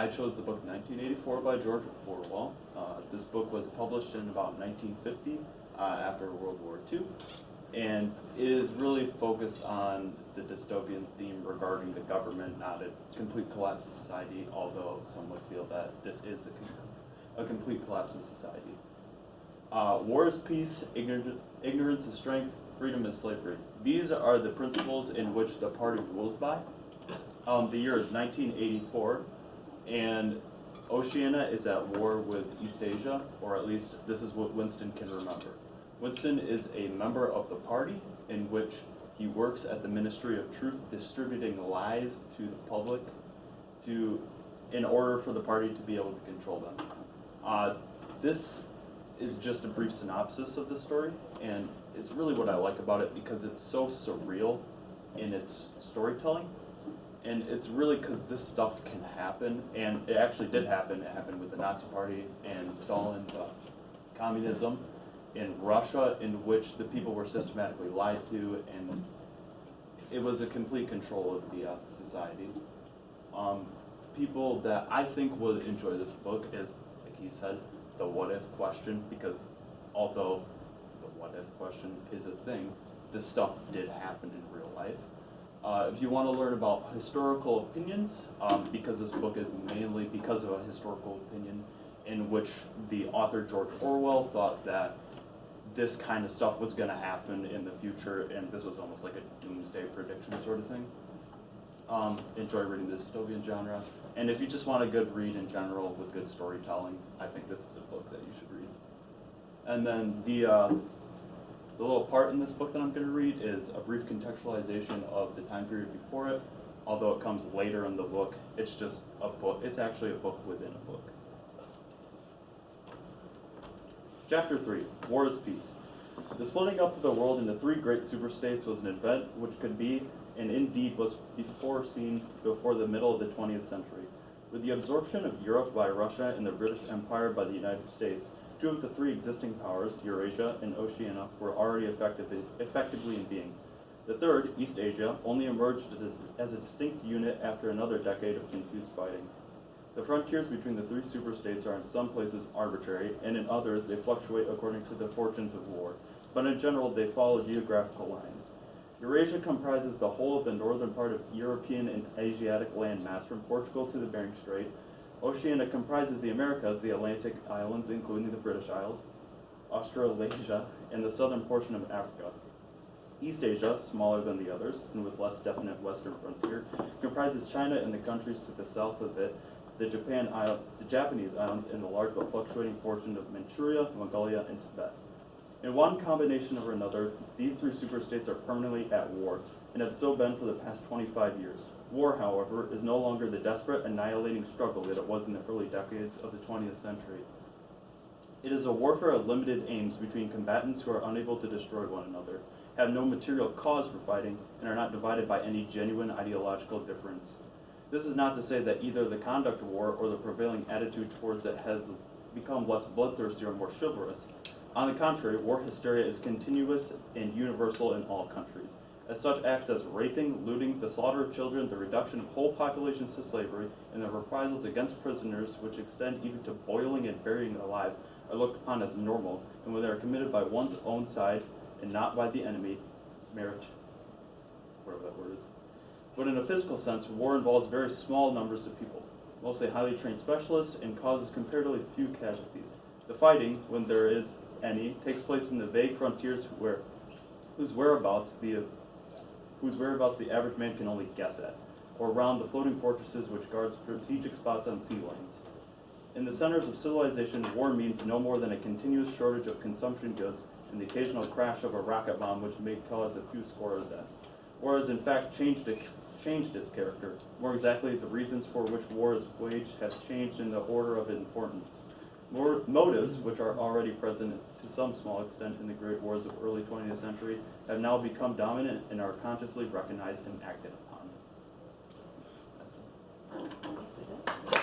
I chose the book 1984 by George Orwell. This book was published in about 1950 after World War II, and it is really focused on the dystopian theme regarding the government, not a complete collapse of society, although some would feel that this is a complete collapse of society. War is peace, ignorance is strength, freedom is slavery. These are the principles in which the party rules by. The year is 1984, and Oceania is at war with East Asia, or at least this is what Winston can remember. Winston is a member of the party in which he works at the Ministry of Truth, distributing lies to the public in order for the party to be able to control them. This is just a brief synopsis of the story, and it's really what I like about it because it's so surreal in its storytelling. And it's really because this stuff can happen, and it actually did happen. It happened with the Nazi Party and Stalin's communism in Russia, in which the people were systematically lied to, and it was a complete control of the society. People that I think would enjoy this book is, like he said, the what if question, because although the what if question is a thing, this stuff did happen in real life. If you want to learn about historical opinions, because this book is mainly because of a historical opinion in which the author George Orwell thought that this kind of stuff was going to happen in the future, and this was almost like a doomsday prediction sort of thing. Enjoy reading the dystopian genre, and if you just want a good read in general with good storytelling, I think this is a book that you should read. And then the little part in this book that I'm going to read is a brief contextualization of the time period before it. Although it comes later in the book, it's just a book. It's actually a book within a book. Chapter 3, War is Peace. The splitting up of the world into three great superstates was an event which could be, and indeed was foreseen before the middle of the 20th century. With the absorption of Europe by Russia and the British Empire by the United States, two of the three existing powers, Eurasia and Oceania, were already effectively in being. The third, East Asia, only emerged as a distinct unit after another decade of confused fighting. The frontiers between the three superstates are in some places arbitrary, and in others they fluctuate according to the fortunes of war, but in general they follow geographical lines. Eurasia comprises the whole of the northern part of European and Asiatic landmass from Portugal to the Bering Strait. Oceania comprises the Americas, the Atlantic islands, including the British Isles, Australasia, and the southern portion of Africa. East Asia, smaller than the others, and with less definite western frontier, comprises China and the countries to the south of it, the Japanese islands, and the large but fluctuating portion of Manchuria, Mongolia, and Tibet. In one combination or another, these three superstates are permanently at war, and have so been for the past 25 years. War, however, is no longer the desperate, annihilating struggle that it was in the early decades of the 20th century. It is a warfare of limited aims between combatants who are unable to destroy one another, have no material cause for fighting, and are not divided by any genuine ideological difference. This is not to say that either the conduct of war or the prevailing attitude towards it has become less bloodthirsty or more chivalrous. On the contrary, war hysteria is continuous and universal in all countries. As such acts as raping, looting, the slaughter of children, the reduction of whole populations to slavery, and the reprisals against prisoners, which extend even to boiling and burying alive, are looked upon as normal, and when they are committed by one's own side and not by the enemy, marriage, whatever that word is. But in a physical sense, war involves very small numbers of people, mostly highly trained specialists, and causes comparatively few casualties. The fighting, when there is any, takes place in the vague frontiers whose whereabouts the average man can only guess at, or around the floating fortresses which guard strategic spots on sea lanes. In the centers of civilization, war means no more than a continuous shortage of consumption goods and the occasional crash of a rocket bomb which may cause a few score of deaths. War has in fact changed its character. More exactly, the reasons for which war is waged have changed in the order of importance. Motives, which are already present to some small extent in the great wars of early 20th century, have now become dominant and are consciously recognized and acted upon. That's it.